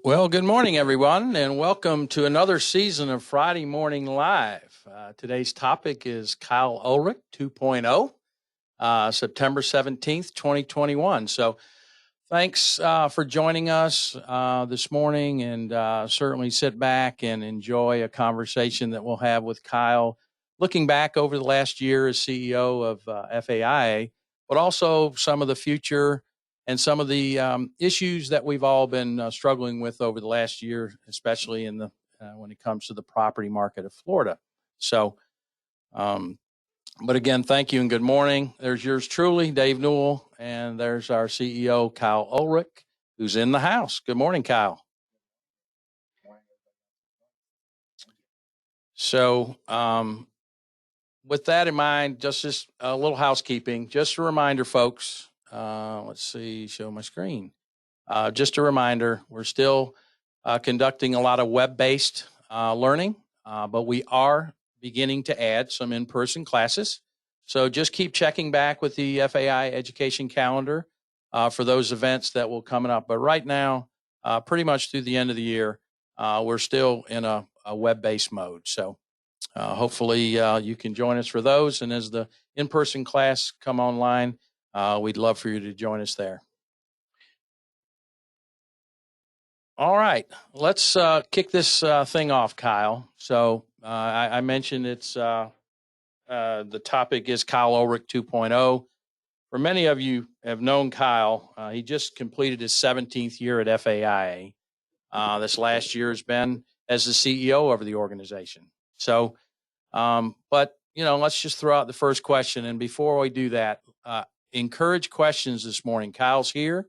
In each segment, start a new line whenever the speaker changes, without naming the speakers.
Well, good morning, everyone, and welcome to another season of Friday Morning Live. Today's topic is Kyle Ulrich 2.0, September 17th, 2021. So thanks for joining us this morning, and certainly sit back and enjoy a conversation that we'll have with Kyle, looking back over the last year as CEO of FAIA, but also some of the future and some of the issues that we've all been struggling with over the last year, especially in the when it comes to the property market of Florida. So, but again, thank you and good morning. There's yours truly, Dave Newell, and there's our CEO, Kyle Ulrich, who's in the house. Good morning, Kyle. So, with that in mind, just a little housekeeping. Just a reminder, folks. Let's see, show my screen. Just a reminder, we're still conducting a lot of web-based learning, but we are beginning to add some in-person classes. So just keep checking back with the FAI education calendar for those events that will coming up. But right now, pretty much through the end of the year, we're still in a web-based mode. So hopefully you can join us for those. And as the in-person class come online, we'd love for you to join us there. All right, let's kick this thing off, Kyle. So I mentioned it's the topic is Kyle Ulrich 2.0. For many of you have known Kyle, he just completed his 17th year at FAIA. This last year has been as the CEO of the organization. So, but let's just throw out the first question. And before we do that, encourage questions this morning. Kyle's here.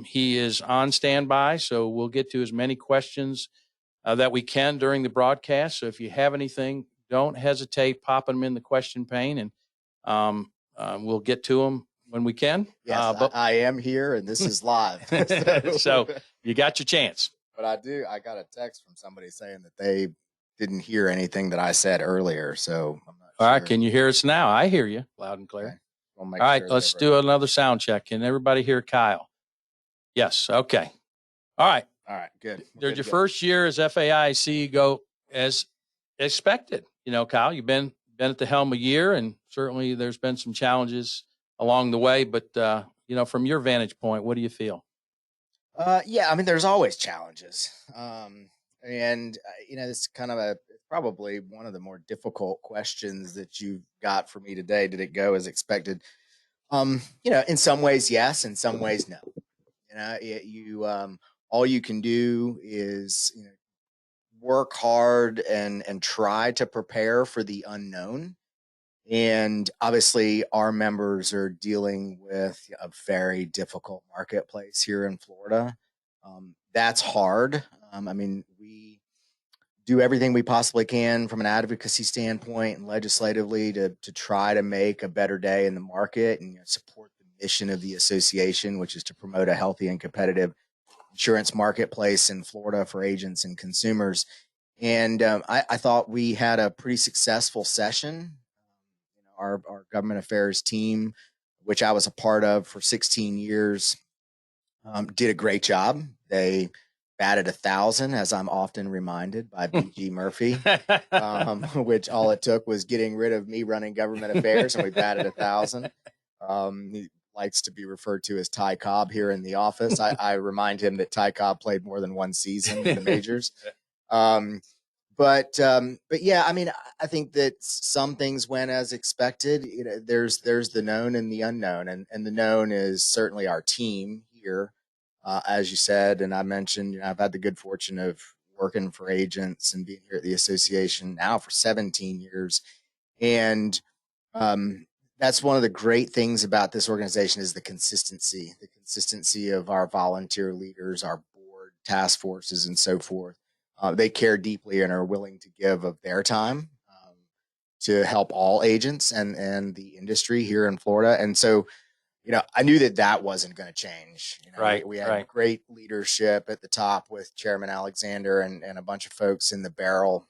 He is on standby, so we'll get to as many questions that we can during the broadcast. So if you have anything, don't hesitate popping them in the question pane, and we'll get to them when we can.
Yes, but I am here, and this is live.
So you got your chance.
But I got a text from somebody saying that they didn't hear anything that I said earlier, so I'm not
All
sure.
right, can you hear us now? I hear you loud and clear.
Okay.
All right, let's do another sound check. Can everybody hear Kyle? Yes. Okay. All right.
Good.
There's your first year as FAI CEO as expected. Kyle, you've been at the helm a year, and certainly there's been some challenges along the way. But from your vantage point, what do you feel?
Yeah, I mean, there's always challenges, and it's kind of probably one of the more difficult questions that you got for me today. Did it go as expected? In some ways, yes. In some ways, no. All you can do is work hard and try to prepare for the unknown. And obviously, our members are dealing with a very difficult marketplace here in Florida. That's hard. I mean, we do everything we possibly can from an advocacy standpoint and legislatively to try to make a better day in the market and support the mission of the association, which is to promote a healthy and competitive insurance marketplace in Florida for agents and consumers. And I thought we had a pretty successful session. Our government affairs team, which I was a part of for 16 years, did a great job. They batted 1,000, as I'm often reminded by B.G. Murphy, which all it took was getting rid of me running government affairs, and we batted 1,000. He likes to be referred to as Ty Cobb here in the office. I remind him that Ty Cobb played more than one season in the majors. But yeah, I mean, I think that some things went as expected. There's the known and the unknown, and the known is certainly our team here. As you said, and I mentioned, I've had the good fortune of working for agents and being here at the association now for 17 years. And that's one of the great things about this organization is the consistency of our volunteer leaders, our board, task forces, and so forth. They care deeply and are willing to give of their time to help all agents and the industry here in Florida. And so, I knew that wasn't going to change.
Right.
We had great leadership at the top with Chairman Alexander and a bunch of folks in the barrel.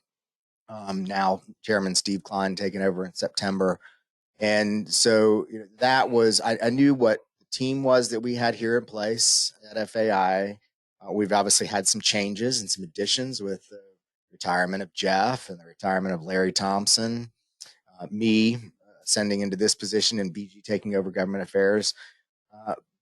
Now Chairman Steve Klein taking over in September. And so that was, I knew what the team was that we had here in place at FAI. We've obviously had some changes and some additions with the retirement of Jeff and the retirement of Larry Thompson, me ascending into this position and BG taking over government affairs.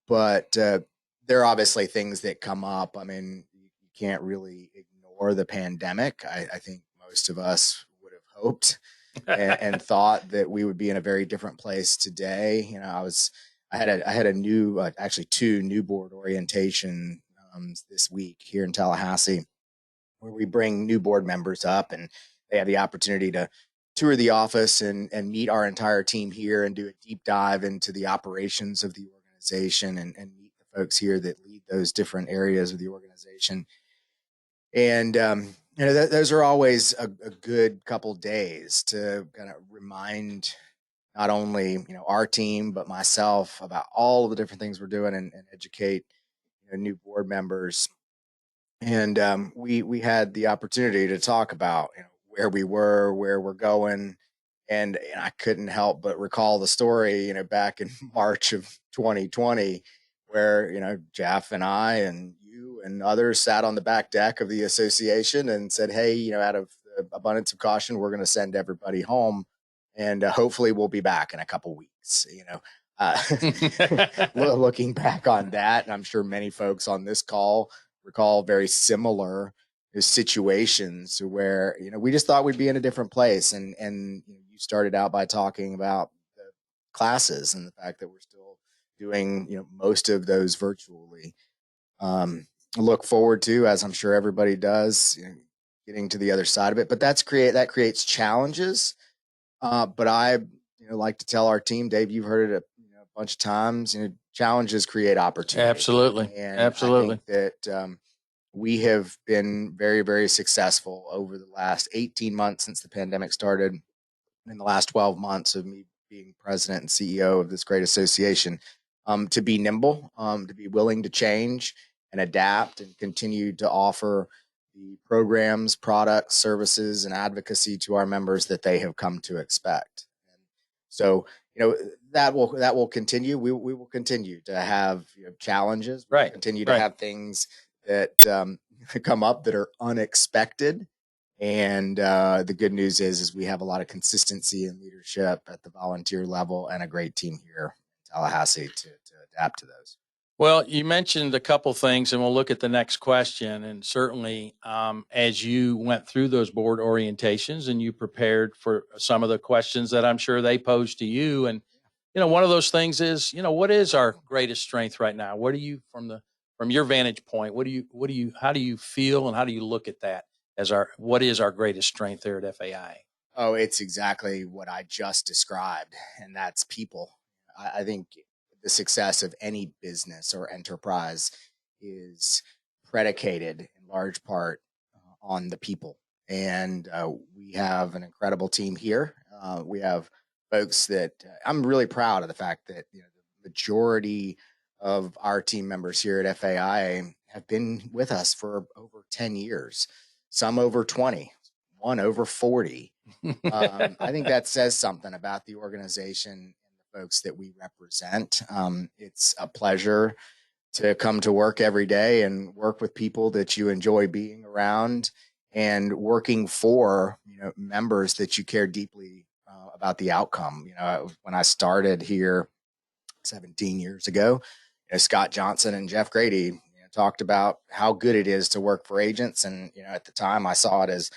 But there are obviously things that come up. I mean, you can't really ignore the pandemic. I think most of us would have hoped and thought that we would be in a very different place today. You know, I had a new, actually two new board orientation this week here in Tallahassee, where we bring new board members up and they have the opportunity to tour the office and meet our entire team here and do a deep dive into the operations of the organization and meet the folks here that lead those different areas of the organization. And those are always a good couple days to kind of remind not only our team but myself about all of the different things we're doing and educate new board members. And we had the opportunity to talk about where we were, where we're going, and I couldn't help but recall the story back in March of 2020, where Jeff and I and you and others sat on the back deck of the association and said, hey, out of the abundance of caution, we're going to send everybody home, and hopefully we'll be back in a couple weeks. Looking back on that, and I'm sure many folks on this call recall very similar situations where we just thought we'd be in a different place, and you started out by talking about the classes and the fact that we're still doing most of those virtually. Look forward to, as I'm sure everybody does, getting to the other side of it, but that creates challenges. But I like to tell our team, Dave, you've heard it a bunch of times, challenges create opportunity.
Absolutely.
And
Absolutely.
I think that we have been very, very successful over the last 18 months since the pandemic started, in the last 12 months of me being president and CEO of this great association, to be nimble, to be willing to change and adapt and continue to offer the programs, products, services, and advocacy to our members that they have come to expect. And so, that will continue. We will continue to have challenges. We'll continue to have things that come up that are unexpected. And the good news is we have a lot of consistency in leadership at the volunteer level and a great team here in Tallahassee to adapt to those.
Well, you mentioned a couple things, and we'll look at the next question. And certainly, as you went through those board orientations and you prepared for some of the questions that I'm sure they posed to you, and one of those things is, what is our greatest strength right now? What do you, from your vantage point, how do you feel, and how do you look at that as what is our greatest strength there at FAI?
Oh, it's exactly what I just described, and that's people. I think the success of any business or enterprise is predicated in large part on the people. And we have an incredible team here. We have folks that I'm really proud of the fact that the majority of our team members here at FAI have been with us for over 10 years, some over 20, one over 40. I think that says something about the organization and the folks that we represent. It's a pleasure to come to work every day and work with people that you enjoy being around, and working for members that you care deeply about the outcome. When I started here 17 years ago, Scott Johnson and Jeff Grady talked about how good it is to work for agents, and at the time I saw it as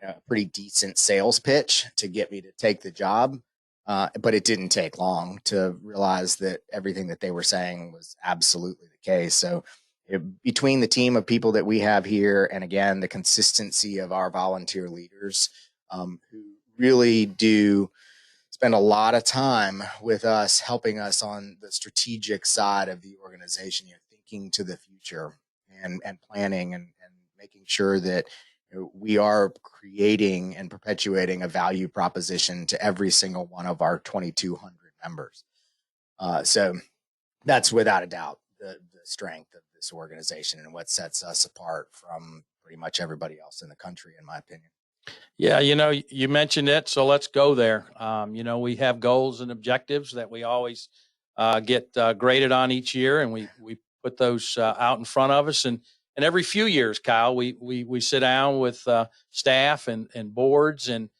a pretty decent sales pitch to get me to take the job. But it didn't take long to realize that everything that they were saying was absolutely the case. So between the team of people that we have here, and again, the consistency of our volunteer leaders, who really do spend a lot of time with us, helping us on the strategic side of the organization, thinking to the future and planning and making sure that we are creating and perpetuating a value proposition to every single one of our 2,200 members. So that's without a doubt the strength of this organization and what sets us apart from pretty much everybody else in the country, in my opinion.
Yeah, you mentioned it, so let's go there. We have goals and objectives that we always get graded on each year, and we put those out in front of us. And every few years, Kyle, we sit down with staff and boards and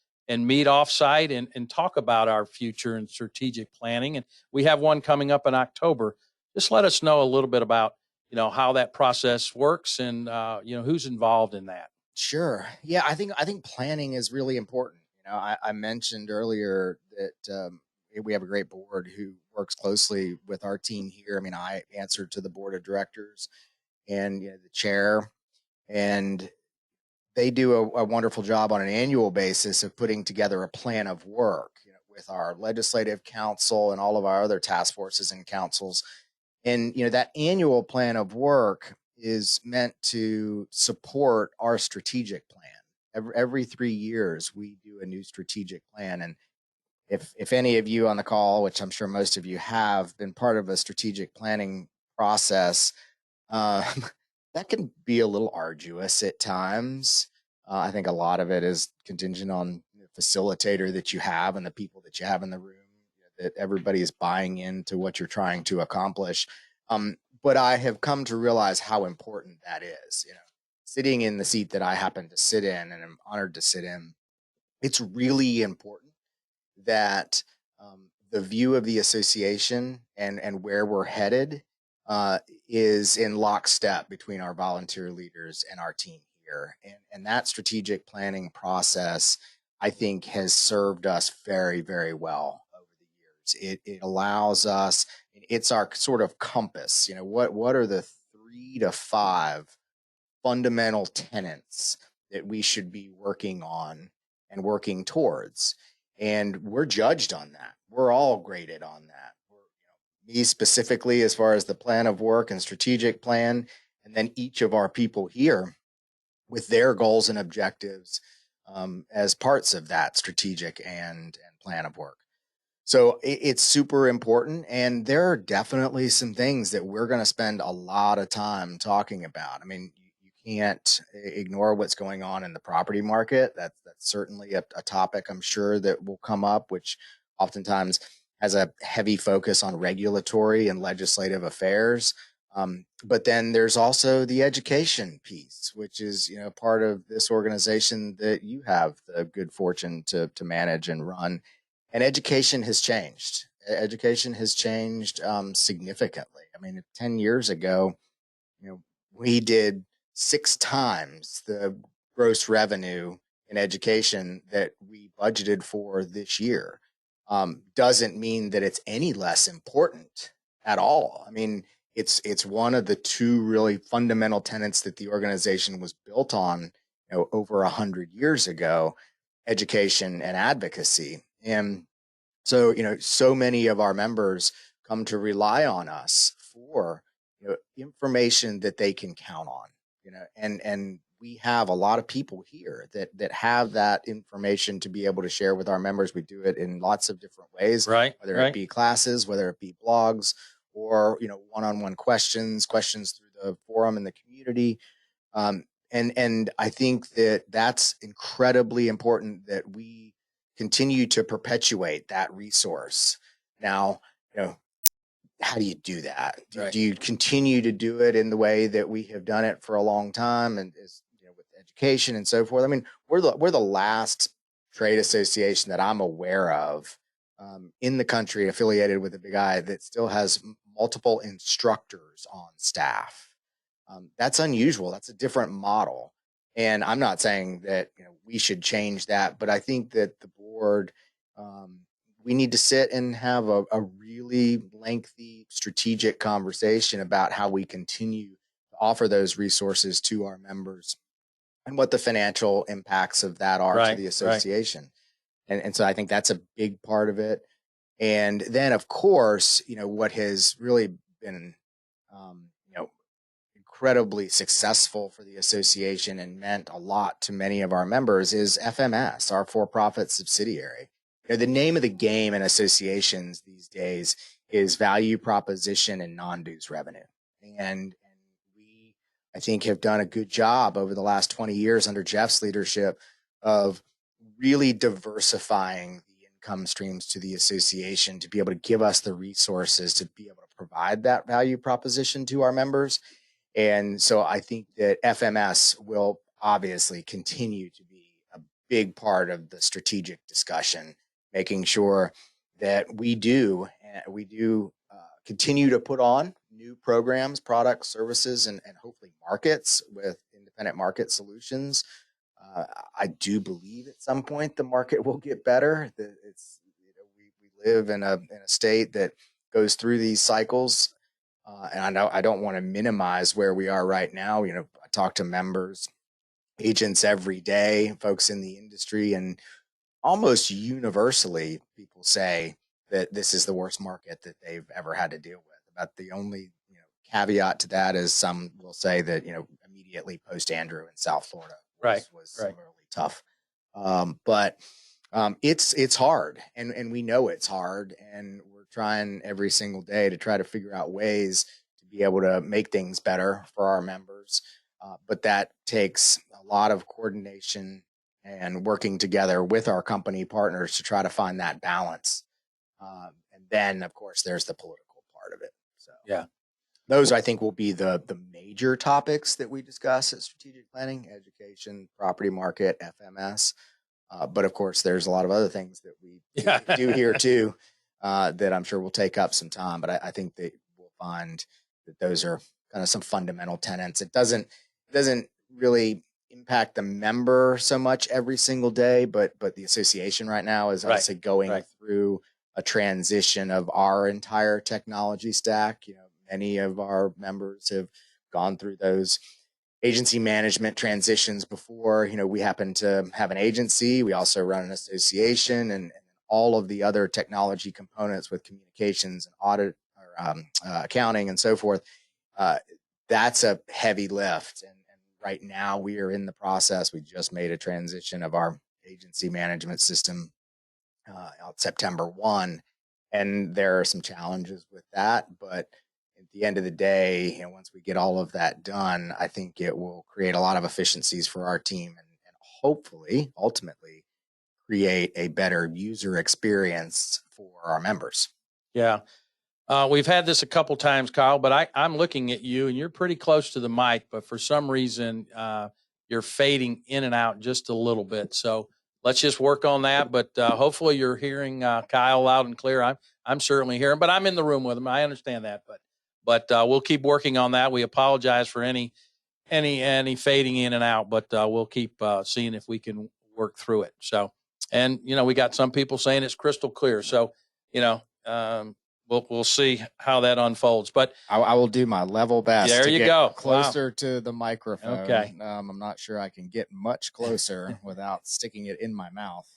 meet offsite and talk about our future and strategic planning. And we have one coming up in October. Just let us know a little bit about how that process works and who's involved in that.
Sure. Yeah, I think planning is really important. I mentioned earlier that we have a great board who works closely with our team here. I mean, I answer to the board of directors and the chair, and they do a wonderful job on an annual basis of putting together a plan of work, with our legislative council and all of our other task forces and councils. And that annual plan of work is meant to support our strategic plan. Every 3 years, we do a new strategic plan. And if any of you on the call, which I'm sure most of you have been part of a strategic planning process, um, that can be a little arduous at times. I think a lot of it is contingent on the facilitator that you have and the people that you have in the room, that everybody is buying into what you're trying to accomplish. But I have come to realize how important that is. Sitting in the seat that I happen to sit in and I'm honored to sit in, it's really important that the view of the association and where we're headed is in lockstep between our volunteer leaders and our team here. And that strategic planning process, I think, has served us very, very well over the years. It allows us, it's our sort of compass. What are the 3 to 5 fundamental tenets that we should be working on and working towards? And we're judged on that. We're all graded on that. Me specifically, as far as the plan of work and strategic plan, and then each of our people here with their goals and objectives as parts of that strategic and plan of work. So it's super important. And there are definitely some things that we're going to spend a lot of time talking about. I mean, you can't ignore what's going on in the property market. That's certainly a topic I'm sure that will come up, which oftentimes has a heavy focus on regulatory and legislative affairs. But then there's also the education piece, which is part of this organization that you have the good fortune to manage and run. And education has changed. Education has changed significantly. I mean, 10 years ago, we did 6 times the gross revenue in education that we budgeted for this year. Doesn't mean that it's any less important at all. I mean, it's one of the 2 really fundamental tenets that the organization was built on, over 100 years ago: education and advocacy. And so, so many of our members come to rely on us for, information that they can count on, and we have a lot of people here that have that information to be able to share with our members. We do it in lots of different ways,
Right.
whether it be classes, whether it be blogs, or, one-on-one questions through the forum and the community. And I think that that's incredibly important, that we continue to perpetuate that resource. Now, how do you do that? Do you continue to do it in the way that we have done it for a long time, and with education and so forth? I mean, we're the last trade association that I'm aware of in the country affiliated with a big I that still has multiple instructors on staff. That's unusual. That's a different model. And I'm not saying that we should change that, but I think that the board, we need to sit and have a really lengthy strategic conversation about how we continue to offer those resources to our members and what the financial impacts of that are to the association. And so I think that's a big part of it. And then, of course, what has really been, incredibly successful for the association and meant a lot to many of our members is FMS, our for-profit subsidiary. The name of the game in associations these days is value proposition and non-dues revenue. And we, I think, have done a good job over the last 20 years under Jeff's leadership of really diversifying the income streams to the association to be able to give us the resources to be able to provide that value proposition to our members. And so I think that FMS will obviously continue to be a big part of the strategic discussion, making sure that we do continue to put on new programs, products, services, and hopefully markets with independent market solutions. I do believe at some point the market will get better. We live in a state that goes through these cycles, and I know I don't want to minimize where we are right now. I talk to members, agents every day, folks in the industry, and almost universally, people say that this is the worst market that they've ever had to deal with. About the only caveat to that is some will say that immediately post Andrew in South Florida was similarly tough. But it's hard, and we know it's hard, and we're trying every single day to try to figure out ways to be able to make things better for our members. But that takes a lot of coordination and working together with our company partners to try to find that balance. And then, of course, there's the political part of it. So
yeah,
those I think will be the major topics that we discuss at strategic planning: education, property market, FMS. But of course, there's a lot of other things that we do here too that I'm sure will take up some time. But I think that we'll find that those are kind of some fundamental tenets. It doesn't really impact the member so much every single day, but the association right now is obviously going through a transition of our entire technology stack. Many of our members have gone through those agency management transitions before. We happen to have an agency. We also run an association, and all of the other technology components with communications and audit, or accounting and so forth. That's a heavy lift. And right now we are in the process. We just made a transition of our agency management system out September 1. And there are some challenges with that. But at the end of the day, once we get all of that done, I think it will create a lot of efficiencies for our team and hopefully, ultimately, create a better user experience for our members.
Yeah. We've had this a couple times, Kyle, but I'm looking at you and you're pretty close to the mic, but for some reason, you're fading in and out just a little bit. So let's just work on that. But hopefully you're hearing Kyle loud and clear. I'm certainly hearing, but I'm in the room with him. I understand that, but we'll keep working on that. We apologize for any fading in and out, but we'll keep seeing if we can work through it. So, and we got some people saying it's crystal clear. So, we'll see how that unfolds. But
I will do my level best.
There
to
you
get
go.
Closer to the microphone.
Okay.
I'm not sure I can get much closer without sticking it in my mouth.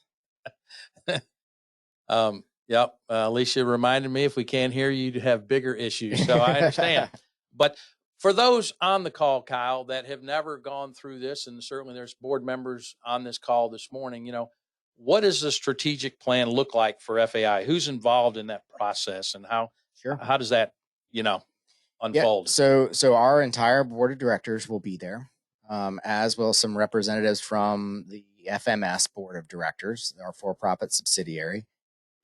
Yep. Alicia reminded me if we can't hear you, to have bigger issues. So I understand. But for those on the call, Kyle, that have never gone through this, and certainly there's board members on this call this morning, what does the strategic plan look like for FAI? Who's involved in that process, and how does that, unfold?
Yeah, so our entire board of directors will be there, as well as some representatives from the FMS board of directors, our for-profit subsidiary,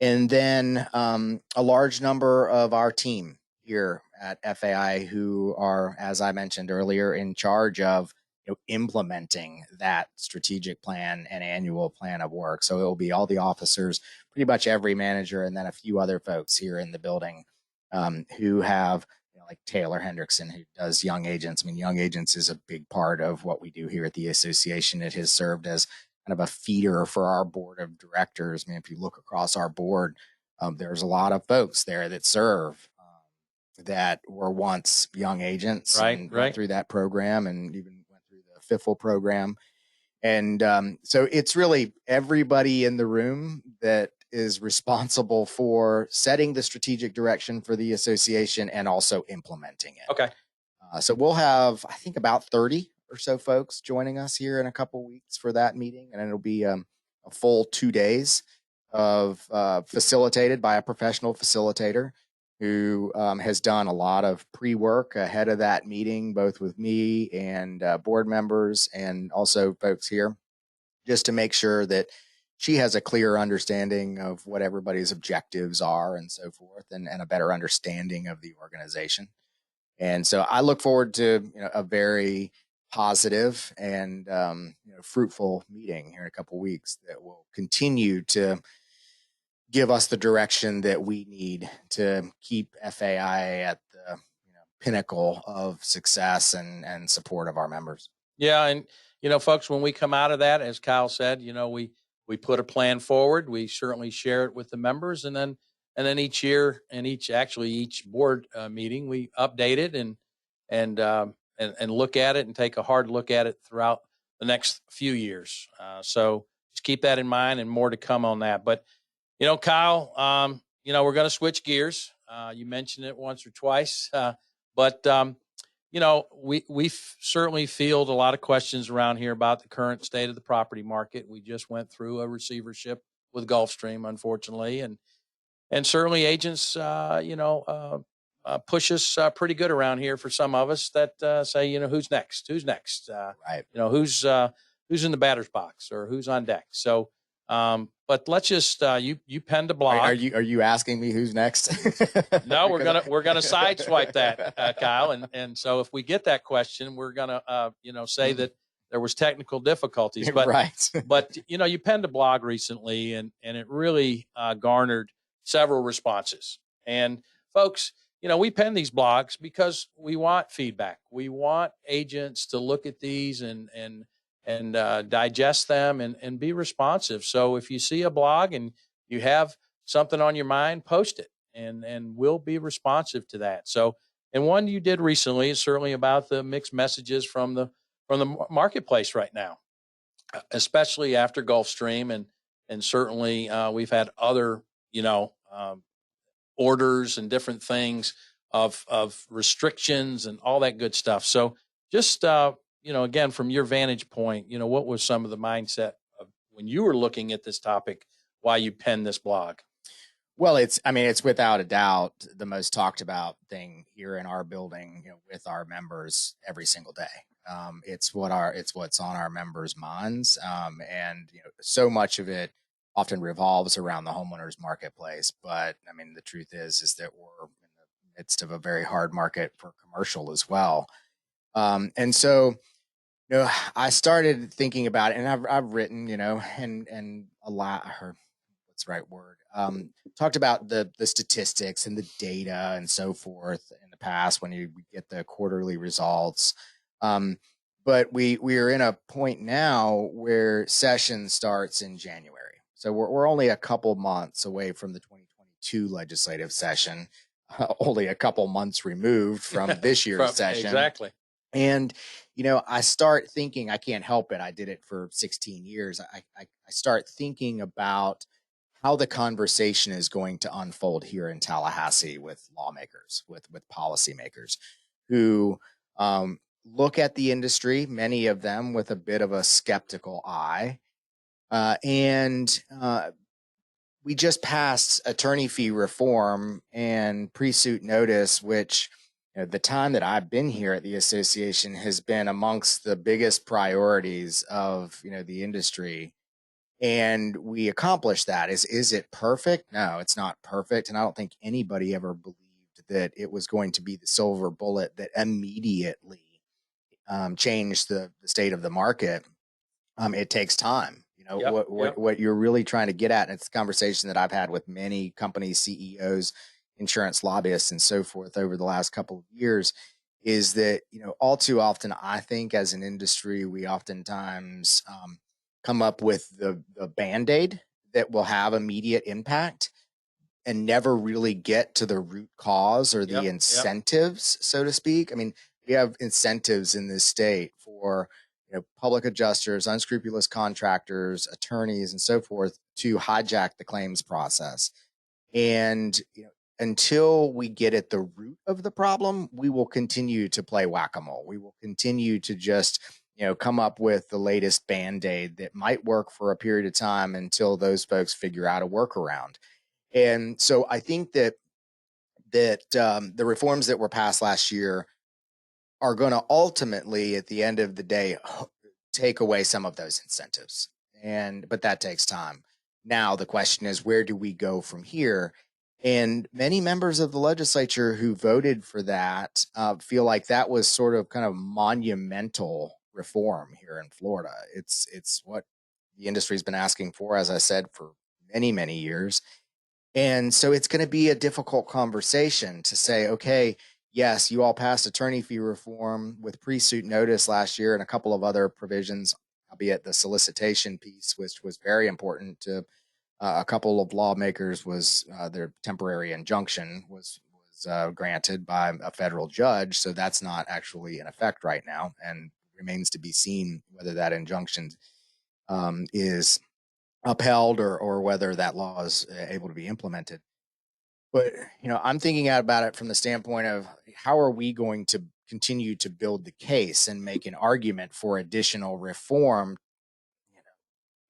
and then a large number of our team here at FAI who are, as I mentioned earlier, in charge of implementing that strategic plan and annual plan of work. So it will be all the officers, pretty much every manager, and then a few other folks here in the building who have, like Taylor Hendrickson, who does Young Agents. I mean, Young Agents is a big part of what we do here at the association. It has served as kind of a feeder for our board of directors. I mean, if you look across our board, there's a lot of folks there that serve that were once Young Agents and went through that program, and even FIFL program. And so it's really everybody in the room that is responsible for setting the strategic direction for the association and also implementing it.
Okay.
So we'll have, I think, about 30 or so folks joining us here in a couple weeks for that meeting. And it'll be a full 2 days of facilitated by a professional facilitator who has done a lot of pre-work ahead of that meeting, both with me and board members and also folks here, just to make sure that she has a clear understanding of what everybody's objectives are and so forth, and a better understanding of the organization. And so I look forward to a very positive and fruitful meeting here in a couple of weeks that will continue to give us the direction that we need to keep FAI at the pinnacle of success and support of our members.
Yeah, and folks, when we come out of that, as Kyle said, we put a plan forward. We certainly share it with the members, and then each year and each board meeting, we update it and look at it and take a hard look at it throughout the next few years. So just keep that in mind, and more to come on that. But Kyle, we're going to switch gears. You mentioned it once or twice, but we certainly field a lot of questions around here about the current state of the property market. We just went through a receivership with Gulfstream, unfortunately, and certainly agents, push us pretty good around here for some of us that say, who's next? Who's next?
Right.
Who's in the batter's box or who's on deck? So, but let's just you penned a blog.
Are you asking me who's next?
No, we're gonna sideswipe that, Kyle, and so if we get that question, we're gonna say that there was technical difficulties, but
right.
But you penned a blog recently, and it really garnered several responses. And folks, we pen these blogs because we want feedback. We want agents to look at these and digest them and be responsive. So if you see a blog and you have something on your mind, post it, and we'll be responsive to that. So, and one you did recently is certainly about the mixed messages from the marketplace right now, especially after Gulfstream, and certainly we've had other orders and different things of restrictions and all that good stuff. So just again, from your vantage point, what was some of the mindset of when you were looking at this topic, why you penned this blog?
Well, it's without a doubt the most talked about thing here in our building, with our members every single day. It's what's on our members' minds, and so much of it often revolves around the homeowners marketplace. But the truth is that we're in the midst of a very hard market for commercial as well, and so I started thinking about it, and I've written, and a lot. What's the right word? Talked about the statistics and the data and so forth in the past when you get the quarterly results. But we are in a point now where session starts in January. So we're only a couple months away from the 2022 legislative session, only a couple months removed from this year's session.
Exactly.
And, I start thinking, I can't help it. I did it for 16 years. I start thinking about how the conversation is going to unfold here in Tallahassee with lawmakers, with policymakers who look at the industry, many of them with a bit of a skeptical eye. And we just passed attorney fee reform and pre-suit notice, which the time that I've been here at the association has been amongst the biggest priorities of the industry. And we accomplished that. Is it perfect? No, it's not perfect. And I don't think anybody ever believed that it was going to be the silver bullet that immediately changed the state of the market. It takes time. What you're really trying to get at, and it's a conversation that I've had with many company CEOs, insurance lobbyists, and so forth over the last couple of years, is that all too often, I think as an industry, we oftentimes come up with the Band-Aid that will have immediate impact and never really get to the root cause or the incentives, so to speak. We have incentives in this state for public adjusters, unscrupulous contractors, attorneys, and so forth to hijack the claims process. And until we get at the root of the problem, we will continue to play whack-a-mole. We will continue to just come up with the latest Band-Aid that might work for a period of time until those folks figure out a workaround. And so I think that the reforms that were passed last year are going to ultimately, at the end of the day, take away some of those incentives. but that takes time. Now the question is, where do we go from here? And many members of the legislature who voted for that feel like that was sort of kind of monumental reform here in Florida. It's what the industry's been asking for, as I said, for many years. And so it's going to be a difficult conversation to say, okay, yes, you all passed attorney fee reform with pre-suit notice last year and a couple of other provisions, albeit the solicitation piece, which was very important to a couple of lawmakers, was their temporary injunction was granted by a federal judge. So that's not actually in effect right now, and remains to be seen whether that injunction is upheld or whether that law is able to be implemented. But I'm thinking about it from the standpoint of how are we going to continue to build the case and make an argument for additional reform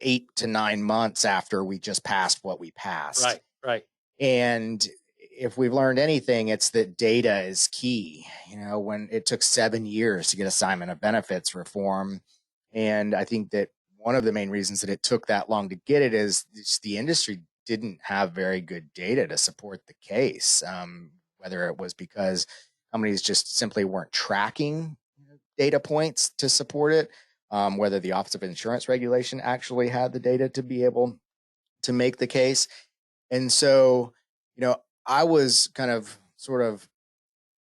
8 to 9 months after we just passed what we passed.
Right.
And if we've learned anything, it's that data is key. When it took 7 years to get assignment of benefits reform, and I think that one of the main reasons that it took that long to get it is the industry didn't have very good data to support the case. Whether it was because companies just simply weren't tracking data points to support it, whether the Office of Insurance Regulation actually had the data to be able to make the case. And so, I was kind of sort of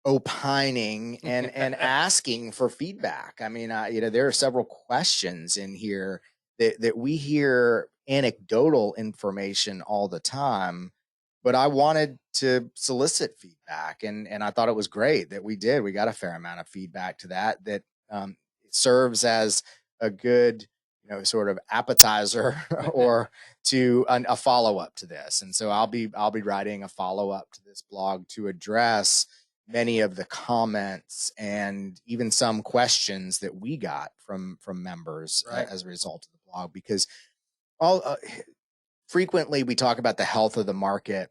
opining and asking for feedback. I mean, there are several questions in here that we hear anecdotal information all the time, but I wanted to solicit feedback, and I thought it was great that we did. We got a fair amount of feedback to that serves as a good, sort of appetizer or to a follow up to this. And so I'll be writing a follow up to this blog to address many of the comments and even some questions that we got from members as a result of the blog, because frequently we talk about the health of the market,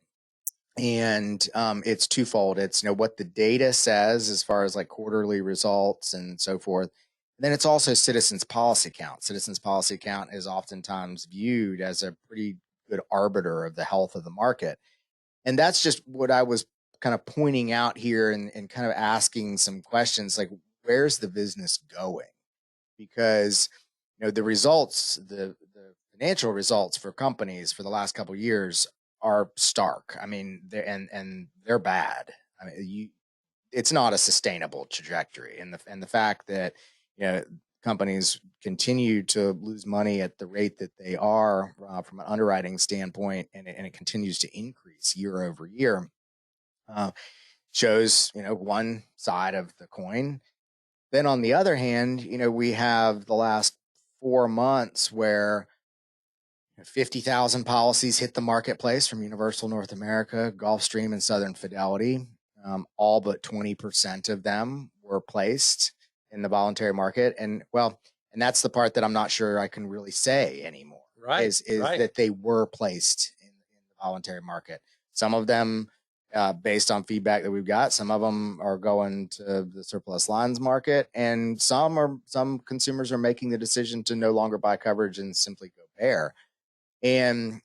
and it's twofold. It's what the data says as far as like quarterly results and so forth. And then it's also citizens policy count. Citizens policy count is oftentimes viewed as a pretty good arbiter of the health of the market. And that's just what I was kind of pointing out here and kind of asking some questions like, where's the business going? Because the results, the financial results for companies for the last couple of years are stark. I mean, they're bad. I mean, it's not a sustainable trajectory, and the fact that companies continue to lose money at the rate that they are from an underwriting standpoint, and it continues to increase year over year, shows one side of the coin. Then on the other hand, we have the last 4 months where 50,000 policies hit the marketplace from Universal North America, Gulfstream, and Southern Fidelity. All but 20% of them were placed in the voluntary market. And that's the part that I'm not sure I can really say anymore.
Right.
Is that they were placed in the voluntary market. Some of them, based on feedback that we've got, some of them are going to the surplus lines market, and some consumers are making the decision to no longer buy coverage and simply go bare. And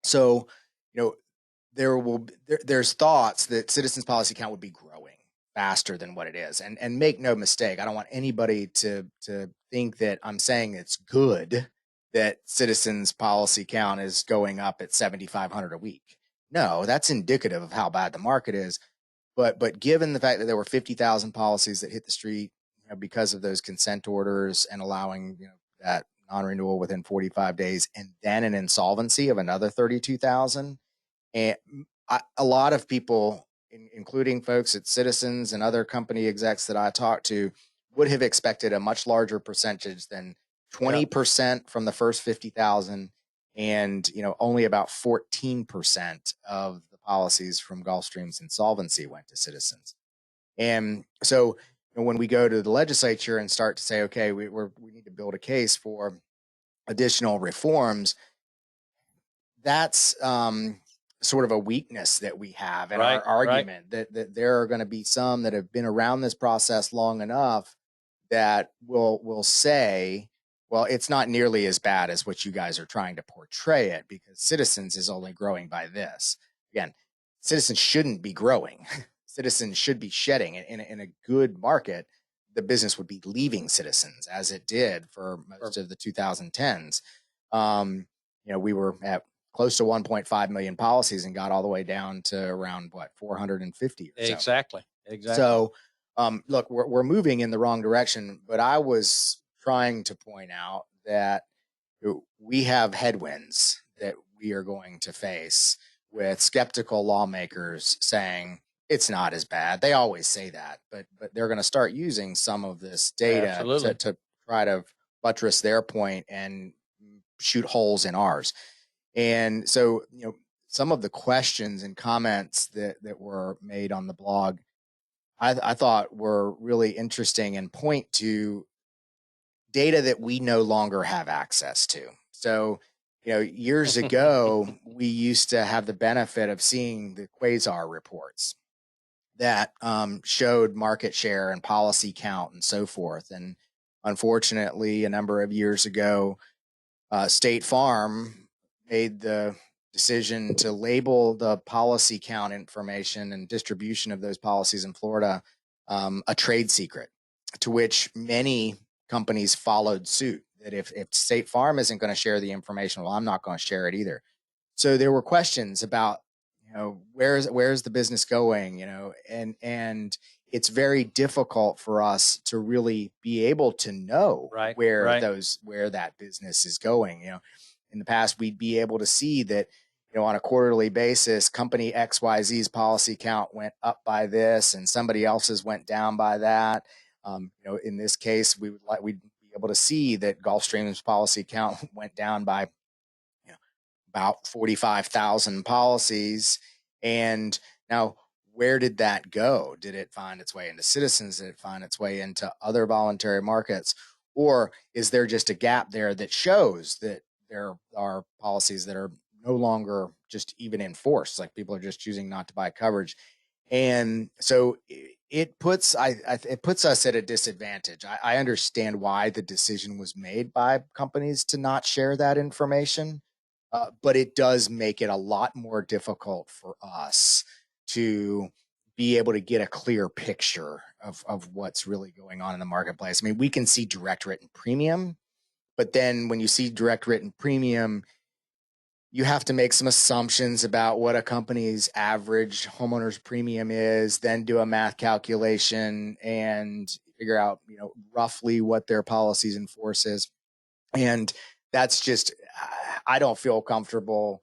so, there's thoughts that citizens policy count would be growing faster than what it is. And make no mistake, I don't want anybody to think that I'm saying it's good that citizens policy count is going up at 7,500 a week. No, that's indicative of how bad the market is. But given the fact that there were 50,000 policies that hit the street because of those consent orders and allowing that non-renewal within 45 days, and then an insolvency of another 32,000. And a lot of people, including folks at Citizens and other company execs that I talked to, would have expected a much larger percentage than 20% from the first 50,000, and only about 14% of the policies from Gulfstream's insolvency went to Citizens. And so when we go to the legislature and start to say, okay, we need to build a case for additional reforms, that's sort of a weakness that we have in our argument, that there are going to be some that have been around this process long enough that will say, Well, it's not nearly as bad as what you guys are trying to portray it, because Citizens is only growing by this. Again, Citizens shouldn't be growing. Citizens should be shedding. In a good market, the business would be leaving Citizens, as it did for most of the 2010s. We were at close to 1.5 million policies and got all the way down to around 450 or so.
Exactly.
So, look, we're moving in the wrong direction, but I was trying to point out that we have headwinds that we are going to face, with skeptical lawmakers saying it's not as bad. They always say that, but they're going to start using some of this data to try to buttress their point and shoot holes in ours. And so, some of the questions and comments that were made on the blog, I thought were really interesting and point to data that we no longer have access to. So, years ago, we used to have the benefit of seeing the Quasar reports that showed market share and policy count and so forth. And unfortunately, a number of years ago, State Farm made the decision to label the policy count information and distribution of those policies in Florida a trade secret, to which many companies followed suit. That if State Farm isn't going to share the information, well, I'm not going to share it either. So there were questions about, where's the business going, and it's very difficult for us to really be able to know where that business is going. In the past, we'd be able to see that, on a quarterly basis, company XYZ's policy count went up by this and somebody else's went down by that. In this case, we'd be able to see that Gulfstream's policy count went down by about 45,000 policies. And now, where did that go? Did it find its way into Citizens? Did it find its way into other voluntary markets? Or is there just a gap there that shows that there are policies that are no longer just even in force, like people are just choosing not to buy coverage? And so it puts us at a disadvantage. I understand why the decision was made by companies to not share that information, but it does make it a lot more difficult for us to be able to get a clear picture of what's really going on in the marketplace. I mean, we can see direct written premium, but then when you see direct written premium, you have to make some assumptions about what a company's average homeowner's premium is, then do a math calculation and figure out, roughly what their policies in force is. And that's just, I don't feel comfortable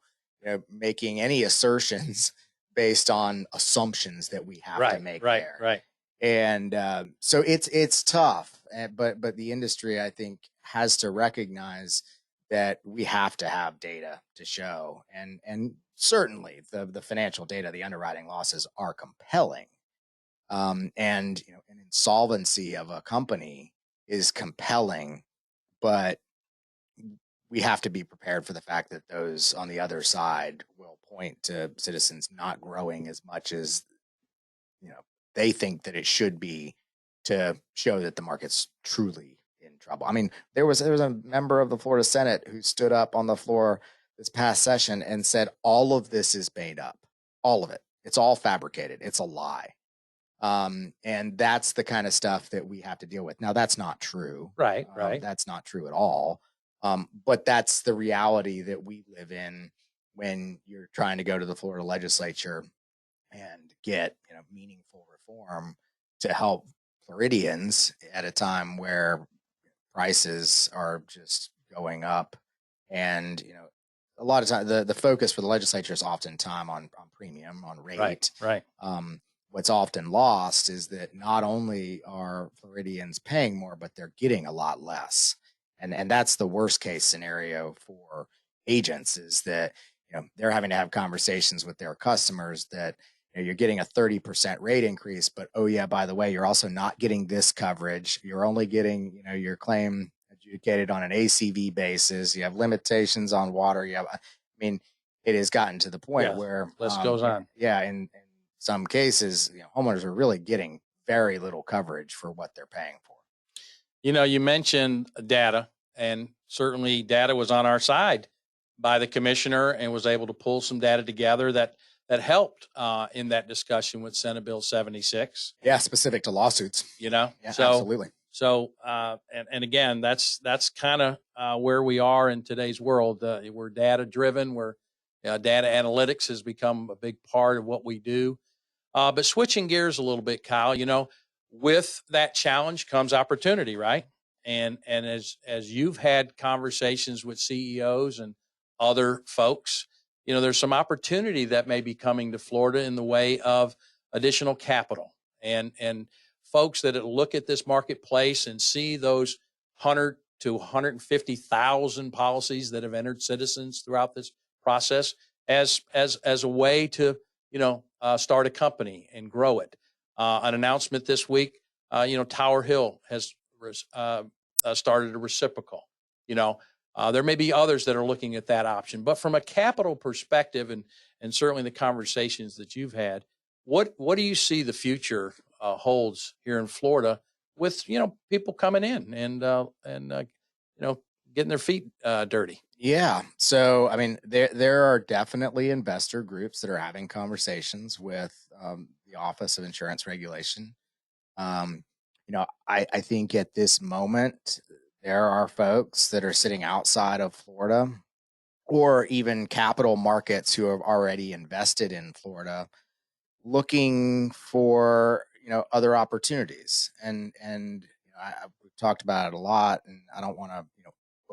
making any assertions based on assumptions that we have to make there.
Right.
And so it's tough, but the industry, I think, has to recognize that we have to have data to show, and certainly the financial data, the underwriting losses are compelling. And an insolvency of a company is compelling, but we have to be prepared for the fact that those on the other side will point to Citizens not growing as much as they think that it should be, to show that the market's truly in trouble. I mean, there was a member of the Florida Senate who stood up on the floor this past session and said all of this is made up, all of it. It's all fabricated. It's a lie. And that's the kind of stuff that we have to deal with. Now, that's not true.
Right.
That's not true at all. But that's the reality that we live in when you're trying to go to the Florida legislature and get meaningful reform to help Floridians at a time where prices are just going up. And a lot of time the focus for the legislature is often time on premium, on rate.
Right.
What's often lost is that not only are Floridians paying more, but they're getting a lot less. And that's the worst case scenario for agents, is that they're having to have conversations with their customers that you're getting a 30% rate increase, but oh yeah, by the way, you're also not getting this coverage. You're only getting your claim adjudicated on an ACV basis. You have limitations on water. It has gotten to the point where
list goes on.
Yeah, in some cases, homeowners are really getting very little coverage for what they're paying for.
You mentioned data, and certainly data was on our side by the commissioner and was able to pull some data together that helped in that discussion with Senate Bill 76.
Yeah, specific to lawsuits.
Yeah,
absolutely.
So, and again, that's kind of where we are in today's world. We're data driven. We're data analytics has become a big part of what we do. But switching gears a little bit, Kyle, with that challenge comes opportunity, right? And as you've had conversations with CEOs and other folks, there's some opportunity that may be coming to Florida in the way of additional capital and folks that look at this marketplace and see those 100 to 150,000 policies that have entered Citizens throughout this process as a way to start a company and grow it. An announcement this week, Tower Hill has started a reciprocal. There may be others that are looking at that option, but from a capital perspective, and certainly the conversations that you've had, what do you see the future holds here in Florida with people coming in and getting their feet dirty?
Yeah. So, I mean, there are definitely investor groups that are having conversations with the Office of Insurance Regulation. I think at this moment, there are folks that are sitting outside of Florida or even capital markets who have already invested in Florida looking for, other opportunities. And we've talked about it a lot, and I don't want to,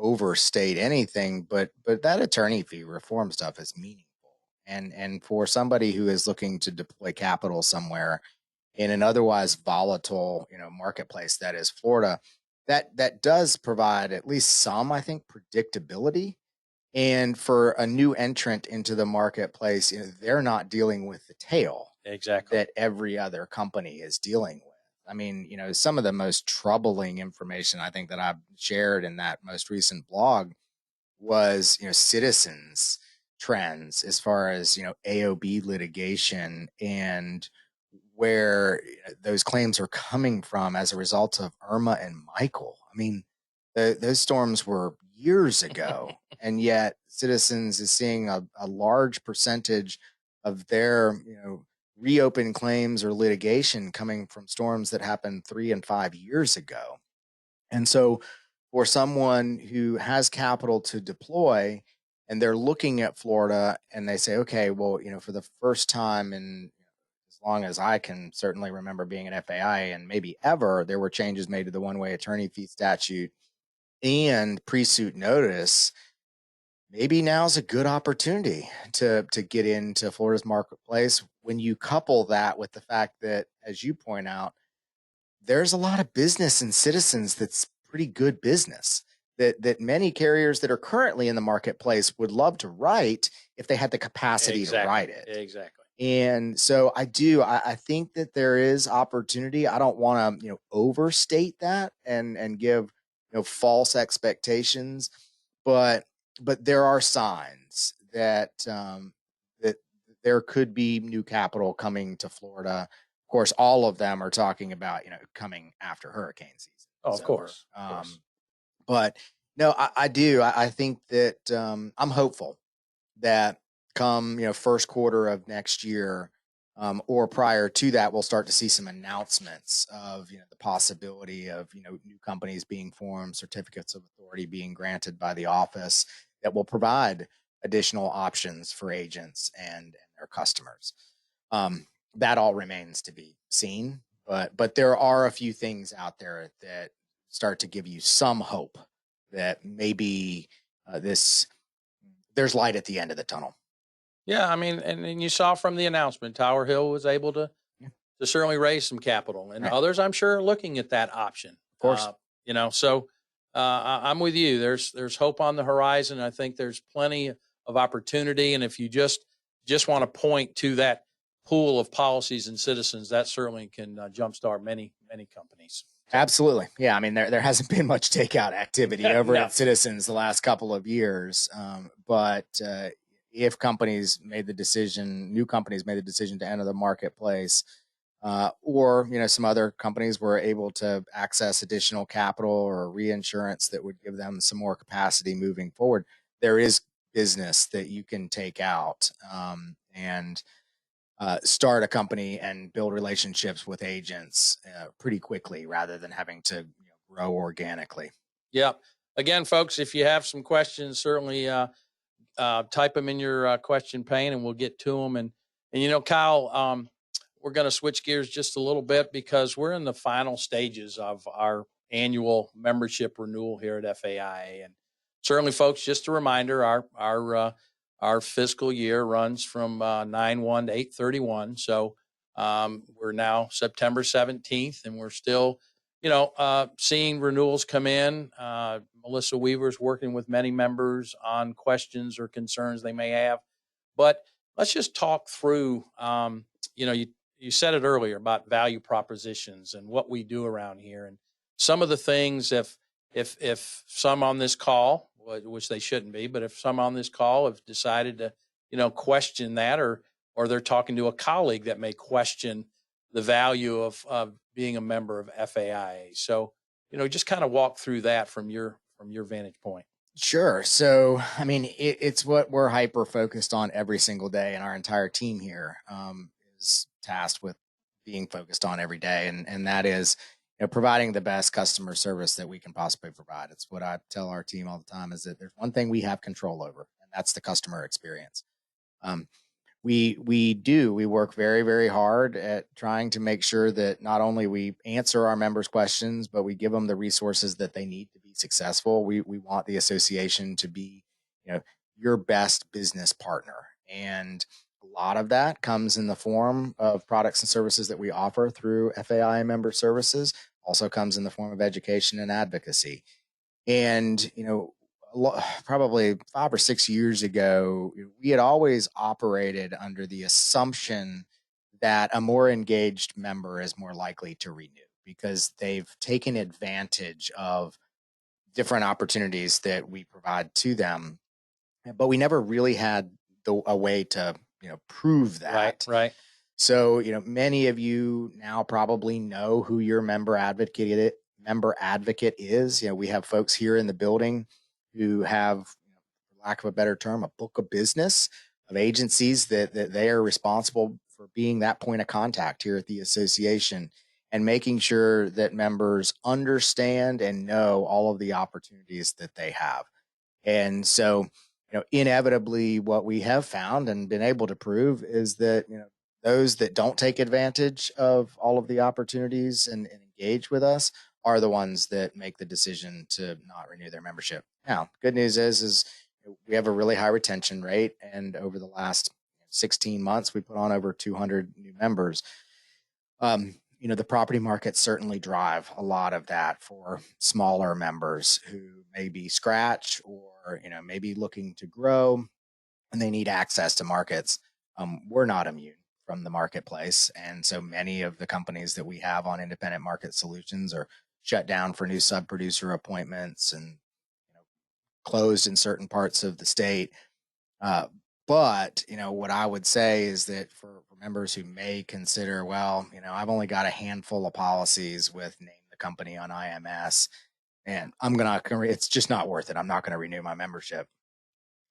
overstate anything, but that attorney fee reform stuff is meaningful. And for somebody who is looking to deploy capital somewhere in an otherwise volatile, marketplace that is Florida, that does provide at least some, I think, predictability. And for a new entrant into the marketplace, they're not dealing with the tail that every other company is dealing with. I mean, some of the most troubling information I think that I've shared in that most recent blog was, Citizens trends as far as, AOB litigation and where those claims are coming from as a result of Irma and Michael. I mean, those storms were years ago, and yet Citizens is seeing a large percentage of their, reopened claims or litigation coming from storms that happened 3 and 5 years ago. And so for someone who has capital to deploy and they're looking at Florida and they say, okay, well, for the first time in as long as I can certainly remember being an FAI and maybe ever, there were changes made to the one-way attorney fee statute and pre-suit notice. Maybe now's a good opportunity to get into Florida's marketplace when you couple that with the fact that, as you point out, there's a lot of business in Citizens that's pretty good business that many carriers that are currently in the marketplace would love to write if they had the capacity to write it.
Exactly.
And so I think that there is opportunity. I don't want to, overstate that and give, false expectations, but there are signs that that there could be new capital coming to Florida. Of course, all of them are talking about, coming after hurricane season.
Oh, of course.
But no, I do. I think that I'm hopeful that come, first quarter of next year, or prior to that, we'll start to see some announcements of, the possibility of, new companies being formed, certificates of authority being granted by the office that will provide additional options for agents and their customers. That all remains to be seen, but there are a few things out there that start to give you some hope that maybe there's light at the end of the tunnel.
Yeah, I mean, and you saw from the announcement, Tower Hill was able to certainly raise some capital, and others, I'm sure, are looking at that option.
Of course,
so I'm with you. There's hope on the horizon. I think there's plenty of opportunity, and if you just want to point to that pool of policies and Citizens, that certainly can jumpstart many companies.
Absolutely. Yeah. I mean, there hasn't been much takeout activity over at Citizens the last couple of years. But if new companies made the decision to enter the marketplace, or some other companies were able to access additional capital or reinsurance that would give them some more capacity moving forward. There is business that you can take out and start a company and build relationships with agents pretty quickly rather than having to grow organically.
Yeah. Again, folks, if you have some questions, certainly type them in your question pane, and we'll get to them. And Kyle, we're going to switch gears just a little bit because we're in the final stages of our annual membership renewal here at FAIA. And certainly, folks, just a reminder, our fiscal year runs from 9/1 to 8/31. So we're now September 17th, and we're still seeing renewals come in. Melissa Weaver's working with many members on questions or concerns they may have. But let's just talk through, you said it earlier about value propositions and what we do around here. And some of the things, if some on this call, which they shouldn't be, but if some on this call have decided to, question that, or they're talking to a colleague that may question the value of being a member of FAIA. So, just kind of walk through that from your vantage point.
Sure. So, I mean, it's what we're hyper focused on every single day, and our entire team here is tasked with being focused on every day, and that is providing the best customer service that we can possibly provide. It's what I tell our team all the time: is that there's one thing we have control over, and that's the customer experience. Um, we work very, very hard at trying to make sure that not only we answer our members' questions, but we give them the resources that they need to be successful. We want the association to be your best business partner, and a lot of that comes in the form of products and services that we offer through FAI member services. Also comes in the form of education and advocacy. And probably 5 or 6 years ago, we had always operated under the assumption that a more engaged member is more likely to renew because they've taken advantage of different opportunities that we provide to them. But we never really had a way to prove that.
Right.
So many of you now probably know who your member advocate is. We have folks here in the building who have, for lack of a better term, a book of business of agencies that they are responsible for being that point of contact here at the association and making sure that members understand and know all of the opportunities that they have. And so, inevitably what we have found and been able to prove is that, those that don't take advantage of all of the opportunities and engage with us are the ones that make the decision to not renew their membership. Now, good news is we have a really high retention rate, and over the last 16 months, we put on over 200 new members. The property markets certainly drive a lot of that for smaller members who maybe scratch or maybe looking to grow, and they need access to markets. We're not immune from the marketplace, and so many of the companies that we have on independent market solutions are shut down for new sub-producer appointments and closed in certain parts of the state. But what I would say is that for members who may consider, well, I've only got a handful of policies with name the company on IMS, and it's just not worth it. I'm not going to renew my membership.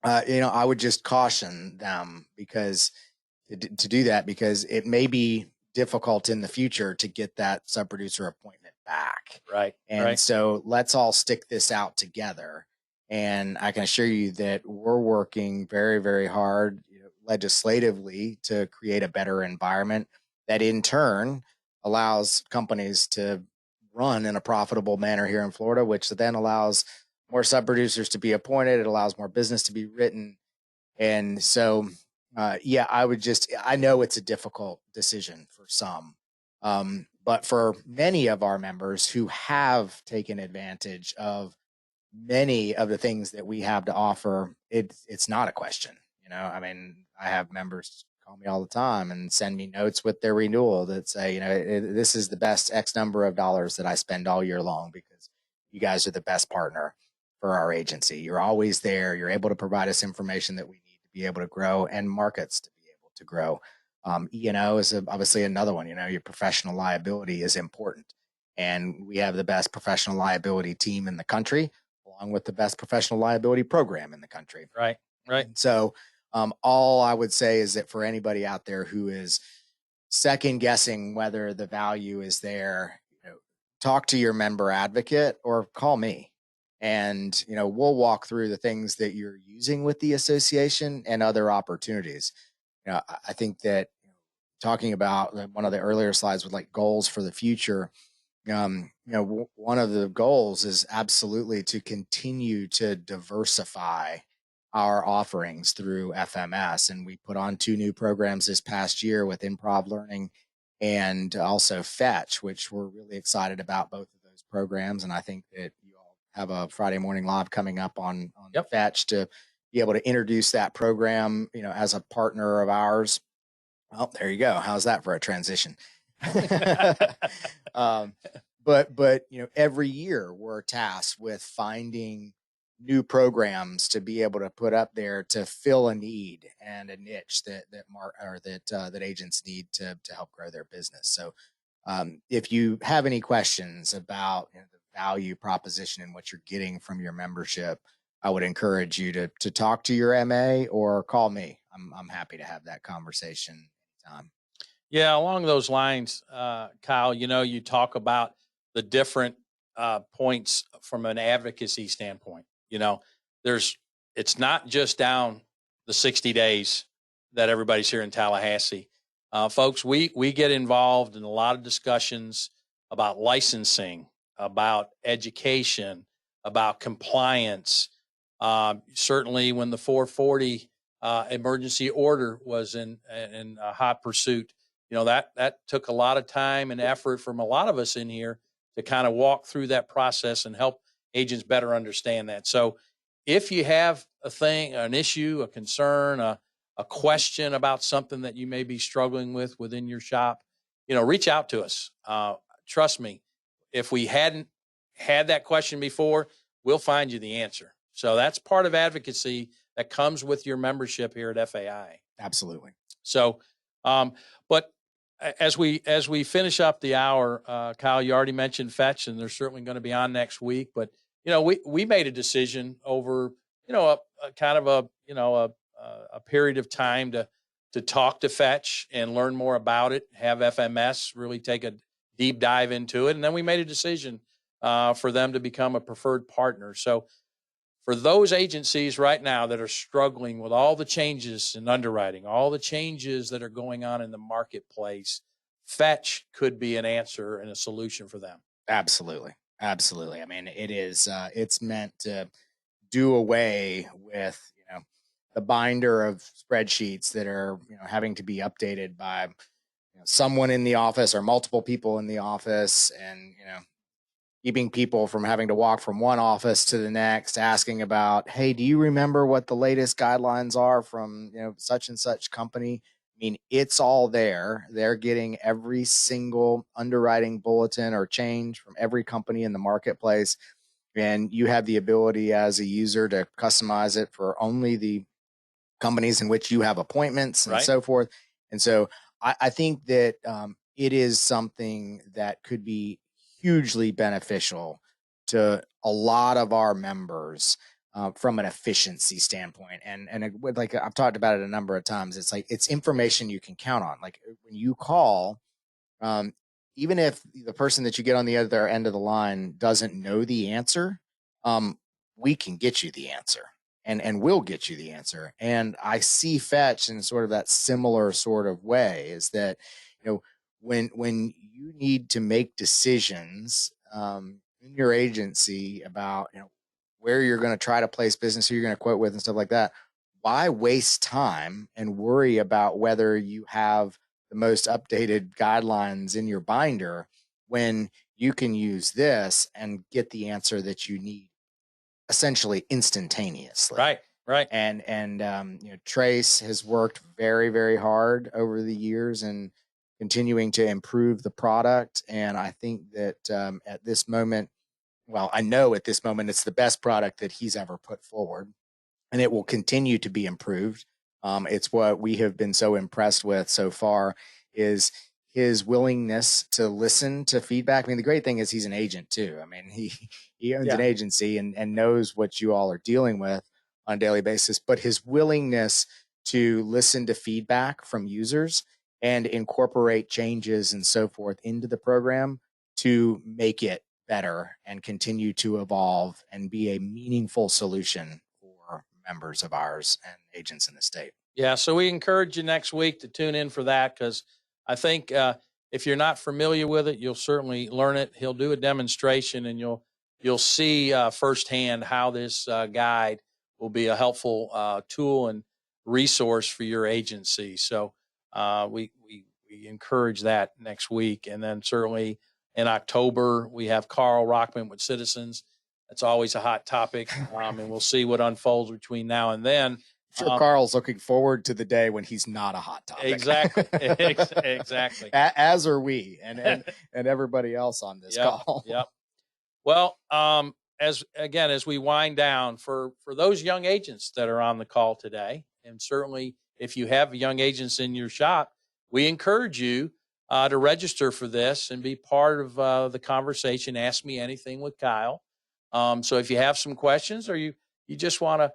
I would just caution them because to do that, because it may be difficult in the future to get that sub-producer appointment back.
Right.
And so let's all stick this out together. And I can assure you that we're working very, very hard legislatively to create a better environment that in turn allows companies to run in a profitable manner here in Florida, which then allows more sub-producers to be appointed. It allows more business to be written. And so, I know it's a difficult decision for some. But for many of our members who have taken advantage of many of the things that we have to offer, it's not a question. I mean, I have members call me all the time and send me notes with their renewal that say, this is the best X number of dollars that I spend all year long because you guys are the best partner for our agency. You're always there. You're able to provide us information that we need to be able to grow and markets to be able to grow. E&O is obviously another one. Your professional liability is important. And we have the best professional liability team in the country, along with the best professional liability program in the country.
Right.
And so all I would say is that for anybody out there who is second guessing whether the value is there, talk to your member advocate or call me. And, we'll walk through the things that you're using with the association and other opportunities. I think that talking about one of the earlier slides with like goals for the future, one of the goals is absolutely to continue to diversify our offerings through FMS. And we put on 2 new programs this past year with improv learning and also Fetch, which we're really excited about both of those programs. And I think that you all have a Friday morning live coming up on Fetch to be able to introduce that program, as a partner of ours. Well, there you go. How's that for a transition? But every year we're tasked with finding new programs to be able to put up there to fill a need and a niche that agents need to help grow their business. So if you have any questions about the value proposition and what you're getting from your membership, I would encourage you to talk to your MA or call me. I'm happy to have that conversation anytime.
Yeah, along those lines, Kyle, you talk about the different points from an advocacy standpoint. It's not just down the 60 days that everybody's here in Tallahassee. Folks, we get involved in a lot of discussions about licensing, about education, about compliance. Certainly when the 440 emergency order was in hot pursuit, that took a lot of time and effort from a lot of us in here to kind of walk through that process and help agents better understand that. So if you have an issue, a concern, a question about something that you may be struggling with within your shop, reach out to us. Trust me, if we hadn't had that question before, we'll find you the answer. So that's part of advocacy that comes with your membership here at FAI.
Absolutely.
So, but as we finish up the hour, Kyle, you already mentioned Fetch, and they're certainly going to be on next week. But we made a decision over a kind of a period of time to talk to Fetch and learn more about it. Have FMS really take a deep dive into it, and then we made a decision for them to become a preferred partner. So for those agencies right now that are struggling with all the changes in underwriting, all the changes that are going on in the marketplace, Fetch could be an answer and a solution for them.
Absolutely. Absolutely. I mean, it's meant to do away with, the binder of spreadsheets that are, having to be updated by someone in the office or multiple people in the office, and, keeping people from having to walk from one office to the next, asking about, hey, do you remember what the latest guidelines are from, such and such company? I mean, it's all there. They're getting every single underwriting bulletin or change from every company in the marketplace. And you have the ability as a user to customize it for only the companies in which you have appointments and so forth. And so I think that it is something that could be hugely beneficial to a lot of our members from an efficiency standpoint. And like I've talked about it a number of times, it's like it's information you can count on. Like when you call, even if the person that you get on the other end of the line doesn't know the answer, we can get you the answer. And we'll get you the answer. And I see Fetch in sort of that similar sort of way, is that, when you need to make decisions in your agency about, where you're going to try to place business, who you're going to quote with and stuff like that, why waste time and worry about whether you have the most updated guidelines in your binder when you can use this and get the answer that you need essentially instantaneously.
Right.
And Trace has worked very, very hard over the years and continuing to improve the product. And I think that at this moment, I know at this moment, it's the best product that he's ever put forward, and it will continue to be improved It's what we have been so impressed with so far is his willingness to listen to feedback. I mean, the great thing is he's an agent too. I mean, he owns an agency and knows what you all are dealing with on a daily basis, but his willingness to listen to feedback from users and incorporate changes and so forth into the program to make it better and continue to evolve and be a meaningful solution for members of ours and agents in the state.
Yeah, so we encourage you next week to tune in for that, because I think if you're not familiar with it, you'll certainly learn it. He'll do a demonstration, and you'll see firsthand how this guide will be a helpful tool and resource for your agency. So we encourage that next week, and then certainly in October we have Carl Rockman with Citizens. That's always a hot topic, and we'll see what unfolds between now and then.
Sure, Carl's looking forward to the day when he's not a hot topic.
Exactly, exactly.
As are we, and everybody else on this call.
Yep. Well, as we wind down, for those young agents that are on the call today, and certainly if you have young agents in your shop, we encourage you to register for this and be part of the conversation. Ask Me Anything with Kyle. So if you have some questions, or you just want to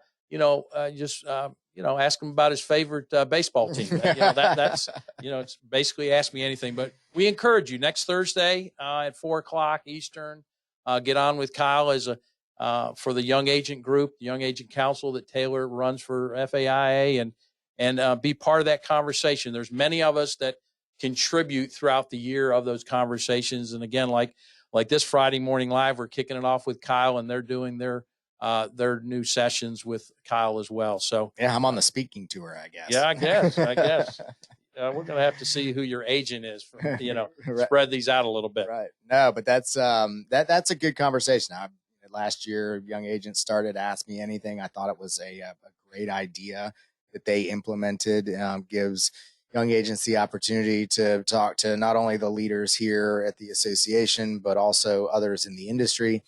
ask him about his favorite baseball team. That's it's basically Ask Me Anything. But we encourage you next Thursday at 4:00 Eastern. Get on with Kyle for the Young Agent Group, the Young Agent Council that Taylor runs for FAIA, and be part of that conversation. There's many of us that contribute throughout the year of those conversations. And again, like this Friday morning live, we're kicking it off with Kyle, and they're doing their new sessions with Kyle as well. So
yeah, I'm on the speaking tour, I guess.
Yeah, I guess. We're going to have to see who your agent is, right. Spread these out a little bit.
Right. No, but that's a good conversation. Last year, young agents started Ask Me Anything. I thought it was a great idea that they implemented. Gives young agents the opportunity to talk to not only the leaders here at the association, but also others in the industry.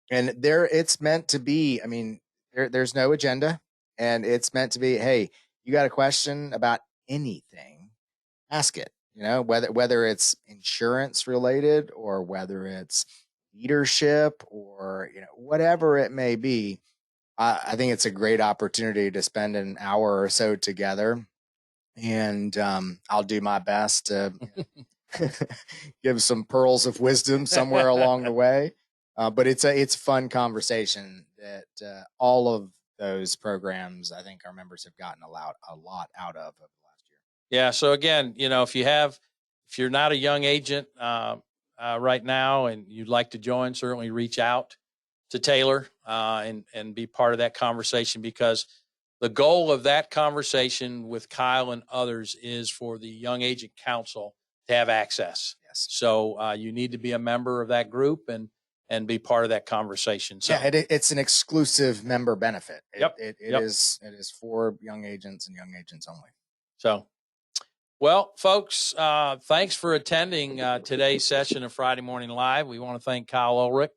And it's meant to be, I mean, there's no agenda, and it's meant to be, hey, you got a question about anything, ask it, whether it's insurance related or whether it's leadership or, whatever it may be. I think it's a great opportunity to spend an hour or so together, and I'll do my best to give some pearls of wisdom somewhere along the way. But it's a fun conversation that all of those programs, I think our members have gotten a lot out of over the last year.
Yeah. So again, if you're not a young agent right now and you'd like to join, certainly reach out to Taylor and be part of that conversation, because the goal of that conversation with Kyle and others is for the Young Agent Council to have access.
Yes.
So you need to be a member of that group and be part of that conversation. So
yeah, it's an exclusive member benefit. It
Yep.
is for young agents and young agents only.
So, well, folks, thanks for attending today's session of Friday Morning Live. We want to thank Kyle Ulrich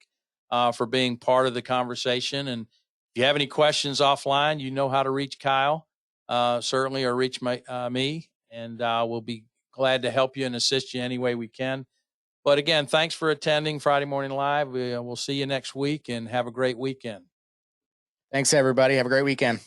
for being part of the conversation. And if you have any questions offline, you know how to reach Kyle, certainly, or reach me, and we'll be glad to help you and assist you any way we can. But again, thanks for attending Friday Morning Live. We'll see you next week, and have a great weekend.
Thanks, everybody. Have a great weekend.